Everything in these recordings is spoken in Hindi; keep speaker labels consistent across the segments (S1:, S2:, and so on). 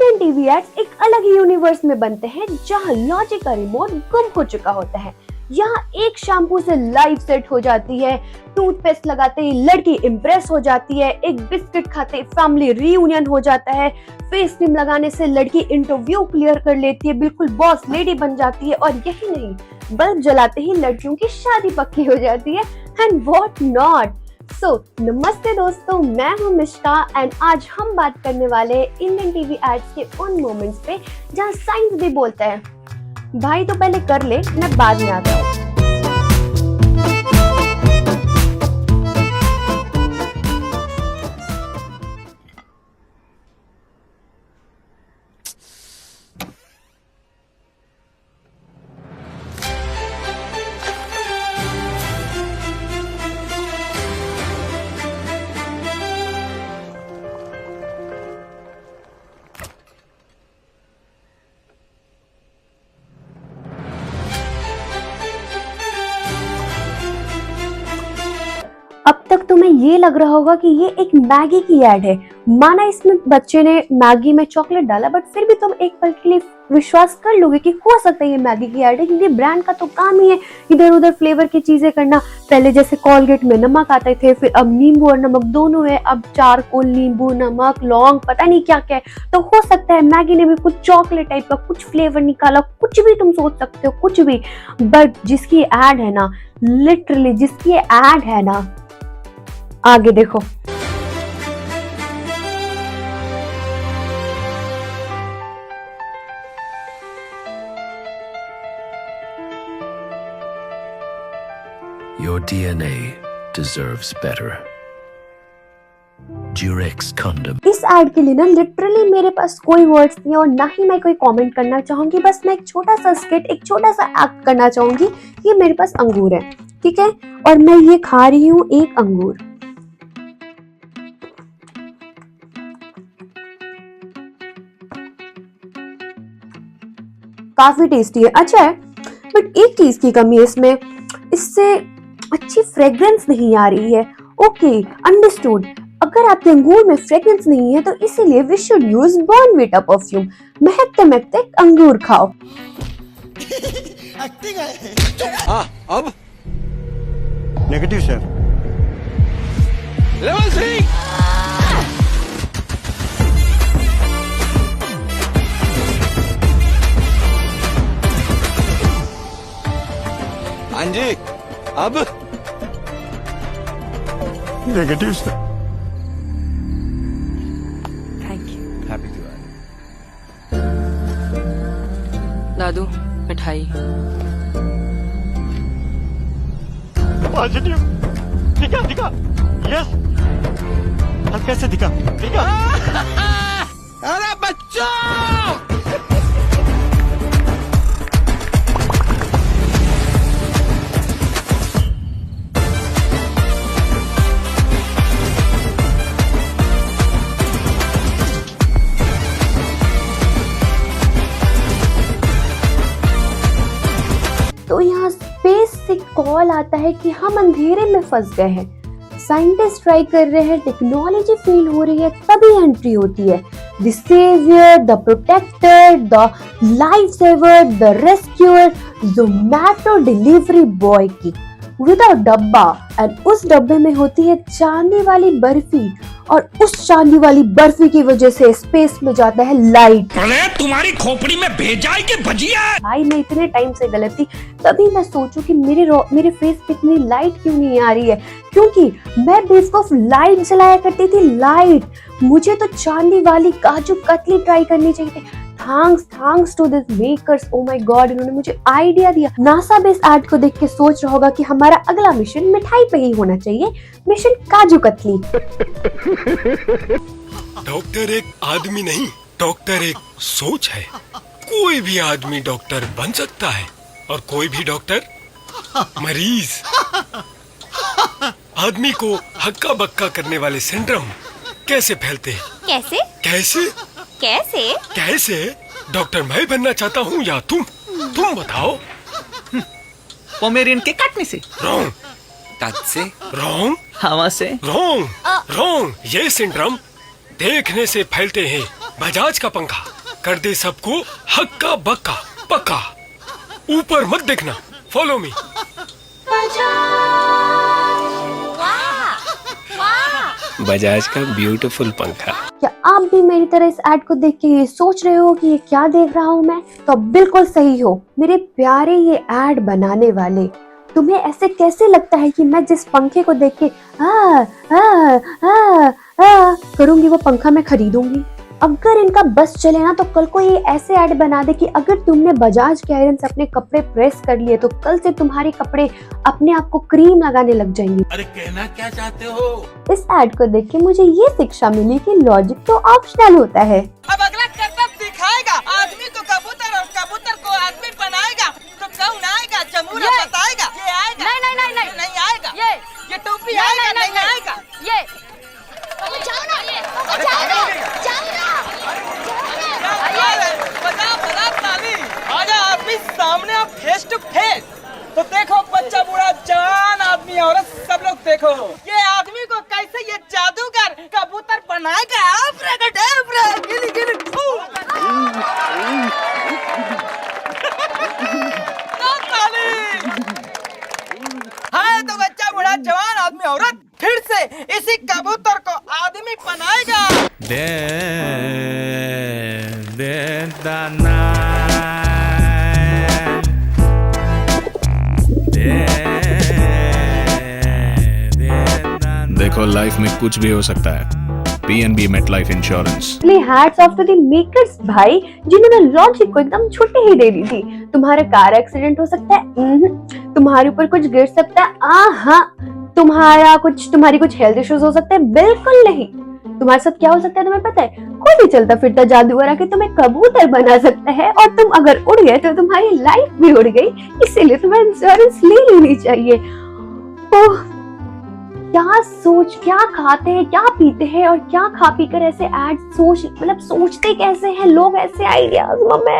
S1: इंडियन टीवी एड्स एक अलग ही यूनिवर्स में बनते हैं जहां लॉजिक का रिमोट गुम हो चुका होता है। यहाँ एक शैम्पू से लाइफ सेट हो जाती है, टूथपेस्ट लगाते ही लड़की इम्प्रेस हो जाती है, एक बिस्किट खाते ही फैमिली रीयूनियन हो जाता है, फेस क्रीम लगाने से लड़की इंटरव्यू क्लियर कर लेती है, बिल्कुल बॉस लेडी बन जाती है, और यही नहीं, बल्ब जलाते ही लड़कियों की शादी पक्की हो जाती है, एंड व्हाट नॉट। सो नमस्ते दोस्तों, मैं हूं मिश्का एंड आज हम बात करने वाले इंडियन टीवी एड्स के उन मोमेंट्स पे जहां साइंस भी बोलता है भाई तो पहले कर ले, मैं बाद में आता हूँ। अब तक तुम्हें ये लग रहा होगा कि ये एक मैगी की एड है, माना इसमें बच्चे ने मैगी में चॉकलेट डाला, बट फिर भी तुम एक पल के लिए विश्वास कर लोगे कि हो सकता है ये मैगी की एड है, क्योंकि ब्रांड का तो काम ही है इधर उधर फ्लेवर की चीजें करना। पहले जैसे कोलगेट में नमक आते थे, फिर अब नींबू और नमक दोनों है, अब चारकोल, नींबू, नमक, लौंग, पता नहीं क्या क्या है। तो हो सकता है मैगी ने भी कुछ चॉकलेट टाइप का कुछ फ्लेवर निकाला, कुछ भी तुम सोच सकते हो, कुछ भी। बट जिसकी एड है ना, लिटरली जिसकी एड है ना, आगे देखो।
S2: Your DNA deserves better. Durex condom.
S1: इस एड के लिए ना लिटरली मेरे पास कोई वर्ड्स नहीं है और ना ही मैं कोई कमेंट करना चाहूंगी। बस मैं एक छोटा सा स्किट, एक छोटा सा एक्ट करना चाहूंगी। ये मेरे पास अंगूर है, ठीक है, और मैं ये खा रही हूँ एक अंगूर। काफी टेस्टी है, अच्छा है, बट एक चीज की कमी है इसमें, इससे अच्छी फ्रेग्रेंस नहीं आ रही है। Okay, understood. अगर आपके अंगूर में फ्रेग्रेंस नहीं है तो इसीलिए we should use Bournvita perfume. महकते महकते अंगूर खाओ।
S3: अब नेगेटिव सर, लेवल 3। हाँ जी, अब negative sir.
S4: Thank you.
S3: Happy Diwali.
S4: दादू मिठाई।
S3: पॉजिटिव दिखा दिखा, यस, हल्का से दिखा दिखा। अरे बच्चों,
S1: तो यहाँ स्पेस से कॉल आता है कि हम अंधेरे में फंस गए हैं। साइंटिस्ट ट्राई कर रहे हैं, टेक्नोलॉजी फेल हो रही है, तभी एंट्री होती है the saviour, the protector, the life saver, the rescuer, Zomato delivery boy की विदाउट डब्बा। एंड उस डब्बे में होती है चांदी वाली बर्फी, और उस चांदी वाली बर्फी की वजह से स्पेस में जाता है लाइट।
S5: अरे तुम्हारी खोपड़ी में भेजा है कि भजिया?
S1: भाई मैं इतने टाइम से गलत थी, तभी मैं सोचूं कि मेरे फेस पे इतनी लाइट क्यों नहीं आ रही है, क्योंकि मैं बेवकूफ लाइट जलाया करती थी। लाइट, मुझे तो चांदी वाली काजू कतली ट्राई करनी चाहिए थी। Thanks to this makers, oh my God, इन्होंने मुझे आइडिया दिया। नासा बेस एड को देख के सोच रहा होगा कि हमारा अगला मिशन मिठाई पे ही होना चाहिए, मिशन काजू कतली।
S5: डॉक्टर एक आदमी नहीं, डॉक्टर एक सोच है। कोई भी आदमी डॉक्टर बन सकता है और कोई भी डॉक्टर मरीज। आदमी को हक्का बक्का करने वाले सिंड्रोम कैसे फैलते हैं?
S6: कैसे
S5: कैसे
S6: कैसे
S5: कैसे? डॉक्टर मैं बनना चाहता हूँ या तुम बताओ।
S7: पोमेरियन के काटने से,
S5: रॉन्ग।
S7: दांत से,
S5: रॉन्ग।
S7: हवा से,
S5: रॉन्ग। रॉन्ग। ये सिंड्रोम देखने से फैलते हैं। बजाज का पंखा, कर दे सबको हक्का बक्का पक्का। ऊपर मत देखना, फॉलो मी। बजाज का ब्यूटीफुल पंखा।
S1: क्या आप भी मेरी तरह इस ऐड को देख के ये सोच रहे हो कि ये क्या देख रहा हूँ मैं? तो बिल्कुल सही हो मेरे प्यारे ये ऐड बनाने वाले। तुम्हें ऐसे कैसे लगता है कि मैं जिस पंखे को देख के करूंगी वो पंखा मैं खरीदूंगी? अगर इनका बस चले ना तो कल को ये ऐसे ऐड बना दे कि अगर तुमने बजाज के आयरन से अपने कपड़े प्रेस कर लिए तो कल से तुम्हारे कपड़े अपने आप को क्रीम लगाने लग जाएंगे।
S6: अरे कहना क्या चाहते हो?
S1: इस ऐड को देख के मुझे ये शिक्षा मिली कि लॉजिक तो ऑप्शनल होता है।
S7: अब अगला करतब दिखाएगा, आदमी को कबूतर और कबूतर को आदमी बनाएगा, तो कौन आएगा? जमूरा बताएगा। ये आएगा? नहीं आएगा। ये टोपी आएगा? नहीं आएगा। ये बजाओ ना, बजा ताली। आजा आप सामने, आप फेस टू फेस। तो देखो बच्चा बूढ़ा जवान आदमी औरत सब लोग देखो, ये आदमी को कैसे ये जादूगर कबूतर बनाएगा। गिली गिली हाय तो बच्चा बूढ़ा जवान आदमी औरत फिर से इसी कबूतर को आदमी बनाएगा।
S8: देखो लाइफ में कुछ भी हो सकता है। PNB MetLife insurance.
S1: Hats off to the makers भाई, जिन्होंने लॉजिक को एकदम छुट्टी ही दे दी थी। तुम्हारा कार एक्सीडेंट हो सकता है, तुम्हारे ऊपर कुछ गिर सकता है, तुम्हारी कुछ हेल्थ इश्यूज हो सकते हैं, बिल्कुल नहीं। तुम्हारे साथ क्या हो सकता है तुम्हें पता है? कोई भी चलता फिरता जादूगर आके तुम्हें कबूतर बना सकता है और तुम अगर उड़ गए तो तुम्हारी लाइफ भी उड़ गई। इसीलिए तुम्हें इंश्योरेंस ले लेनी चाहिए। ओह, क्या खाते हैं, क्या पीते हैं और क्या खा पी कर ऐसे ऐड सोचते कैसे हैं लोग ऐसे आइडियाज में।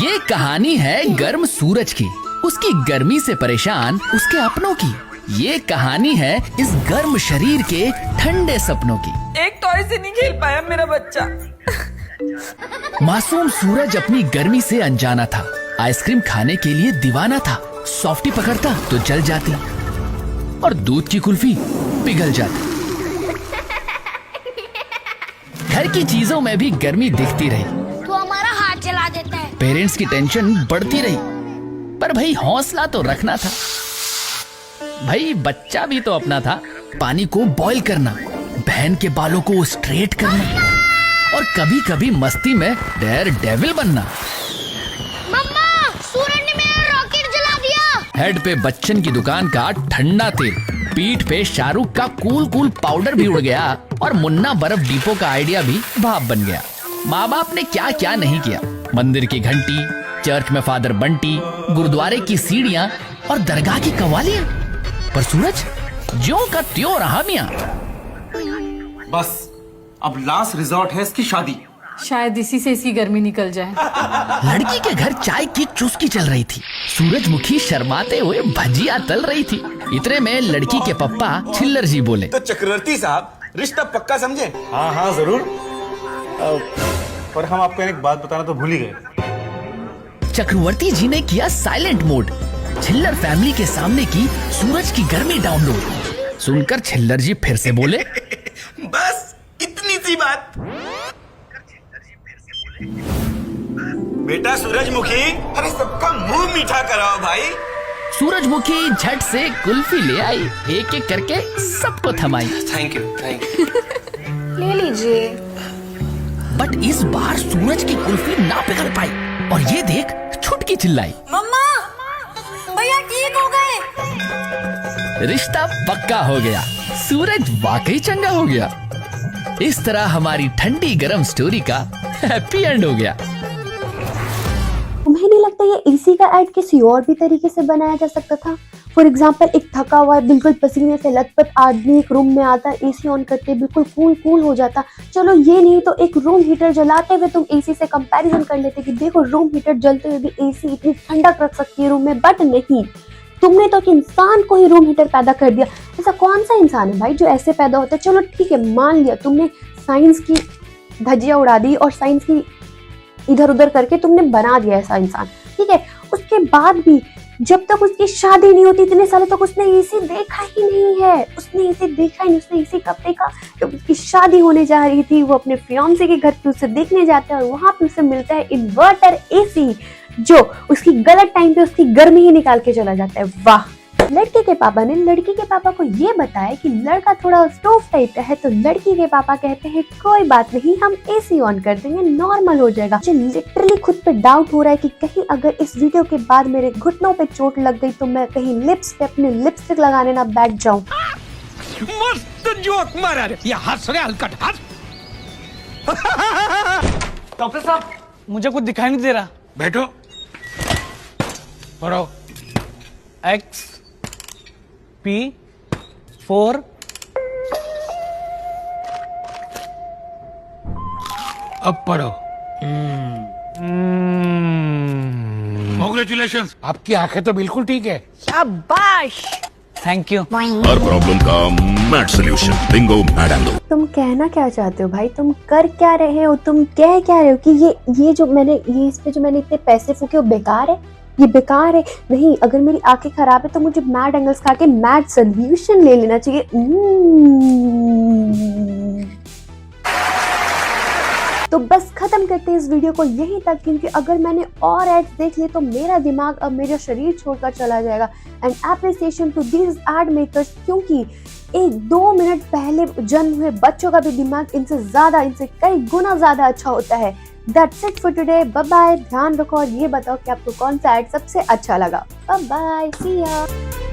S9: ये कहानी है गर्म सूरज की, उसकी गर्मी से परेशान उसके अपनों की। ये कहानी है इस गर्म शरीर के ठंडे सपनों की।
S7: एक टॉय से नहीं खेल पाया मेरा बच्चा।
S9: मासूम सूरज अपनी गर्मी से अनजाना था, आइसक्रीम खाने के लिए दीवाना था। सॉफ्टी पकड़ता तो जल जाती और दूध की कुल्फी पिघल जाती। घर की चीजों में भी गर्मी दिखती रही
S10: तो हमारा हाथ जला देता है।
S9: पेरेंट्स की टेंशन बढ़ती रही, पर भाई हौसला तो रखना था। भाई बच्चा भी तो अपना था। पानी को बॉईल करना, बहन के बालों को स्ट्रेट करना और कभी कभी मस्ती में डेयर डेविल बनना।
S10: मम्मा, सूरज ने मेरा रॉकेट जला दिया।
S9: हेड पे बच्चन की दुकान का ठंडा तेल, पीठ पे शाहरुख का कूल पाउडर भी उड़ गया और मुन्ना बर्फ डिपो का आइडिया भी भाप बन गया। माँ बाप ने क्या क्या नहीं किया। मंदिर की घंटी, चर्च में फादर बंटी, गुरुद्वारे की सीढ़ियाँ और दरगाह की कवालियाँ, पर सूरज ज्यों का त्यों रहा मियां।
S6: बस अब लास्ट रिजॉर्ट है इसकी शादी।
S4: शायद इसी से इसकी गर्मी निकल जाए।
S9: लड़की के घर चाय की चुस्की चल रही थी। सूरजमुखी शर्माते हुए भजिया तल रही थी। इतने में लड़की के पप्पा छिल्लर जी बोले,
S6: तो चक्रवर्ती साहब रिश्ता पक्का समझे? हाँ जरूर। पर हम आपको एक बात बताना तो भूल ही गए।
S9: चक्रवर्ती जी ने किया साइलेंट मोड। छिल्लर फैमिली के सामने की सूरज की गर्मी डाउनलोड। सुनकर छिल्लर जी फिर से बोले,
S6: बस इतनी सी बात। बेटा सूरजमुखी, अरे सबका मुंह मीठा कराओ भाई।
S9: सूरजमुखी झट से कुल्फी ले आई, एक एक करके सबको थमाई।
S6: Thank you.
S10: ले लीजिए।
S9: बट इस बार सूरज की कुल्फी ना पिघल पाई और ये देख छुटकी चिल्लाई,
S10: मम्मा, भैया ठीक हो गए।
S9: रिश्ता पक्का हो गया। सूरज वाकई चंगा हो गया। इस तरह हमारी ठंडी गरम स्टोरी का हैप्पी एंड हो गया।
S1: तुम्हें नहीं लगता ये एसी का ऐड किसी और भी तरीके से बनाया जा सकता था? फॉर एग्जाम्पल, एक थका हुआ बिल्कुल पसीने से लथपथ आदमी एक रूम में आता, एसी ऑन करते बिल्कुल कूल हो जाता। चलो ये नहीं तो एक रूम हीटर जलाते हुए तुम एसी से कंपैरिजन कर लेते कि देखो रूम हीटर जलते हुए भी एसी इतनी ठंडक रख सकती है रूम में। बट नहीं, तुमने तो एक इंसान को ही रूम हीटर पैदा कर दिया। ऐसा कौन सा इंसान है भाई जो ऐसे पैदा होता है? चलो ठीक है, मान लिया तुमने साइंस की धज्जियां उड़ा दी और साइंस की इधर उधर करके तुमने बना दिया ऐसा इंसान, ठीक है। उसके बाद भी जब तक उसकी शादी नहीं होती इतने सालों तक उसने एसी देखा ही नहीं है, उसने एसी देखा ही नहीं। उसने एसी कब देखा? जब उसकी शादी होने जा रही थी, वो अपने फियांसे के घर पे उसे देखने जाता है और वहां पे उसे मिलता है इन्वर्टर एसी, जो उसकी गलत टाइम पे उसकी गर्मी ही निकाल के चला जाता है। वाह! लड़के के पापा ने लड़की के पापा को ये बताया कि लड़का थोड़ा स्टोव टाइप का है, तो लड़की के पापा कहते हैं कोई बात नहीं, हम एसी ऑन कर देंगे, नॉर्मल हो जाएगा। मुझे लिटरली खुद पे डाउट हो रहा है कि कहीं अगर इस वीडियो के बाद मेरे घुटनों पे चोट लग गई तो मैं कहीं लिप्स पे अपने लिपस्टिक लगाने ना बैठ जाऊं।
S3: मस्त जोक मारा रे, ये हंस रे हलकट हंस।
S7: डॉक्टर साहब, मुझे कुछ दिखाई नहीं दे रहा।
S3: बैठो, पढ़ो।
S7: XP4
S3: अब पढ़ो। कांग्रेचुलेशंस, आपकी आंखें तो बिल्कुल ठीक है।
S7: शाबाश, थैंक यू।
S8: हर प्रॉब्लम का मैट सॉल्यूशन, बिंगो मैडंगो।
S1: तुम कहना क्या चाहते हो भाई? तुम कर क्या रहे हो? तुम कह क्या रहे हो कि ये जो मैंने इस पे जो मैंने इतने पैसे फूके वो बेकार है? ये बेकार है? नहीं, अगर मेरी आंखें खराब है तो मुझे मैड एंगल्स खा के मैड सोल्यूशन ले लेना चाहिए। तो बस खत्म करते हैं इस वीडियो को यहीं तक, क्योंकि अगर मैंने और एड्स देख लिए तो मेरा दिमाग अब मेरा शरीर छोड़कर चला जाएगा। And appreciation to these ad makers, क्योंकि 1-2 मिनट पहले जन्म हुए बच्चों का भी दिमाग इनसे कई गुना ज्यादा अच्छा होता है। That's it for today. Bye bye. ध्यान रखो और ये बताओ कि आपको कौन सा एड सबसे अच्छा लगा। Bye bye. See ya.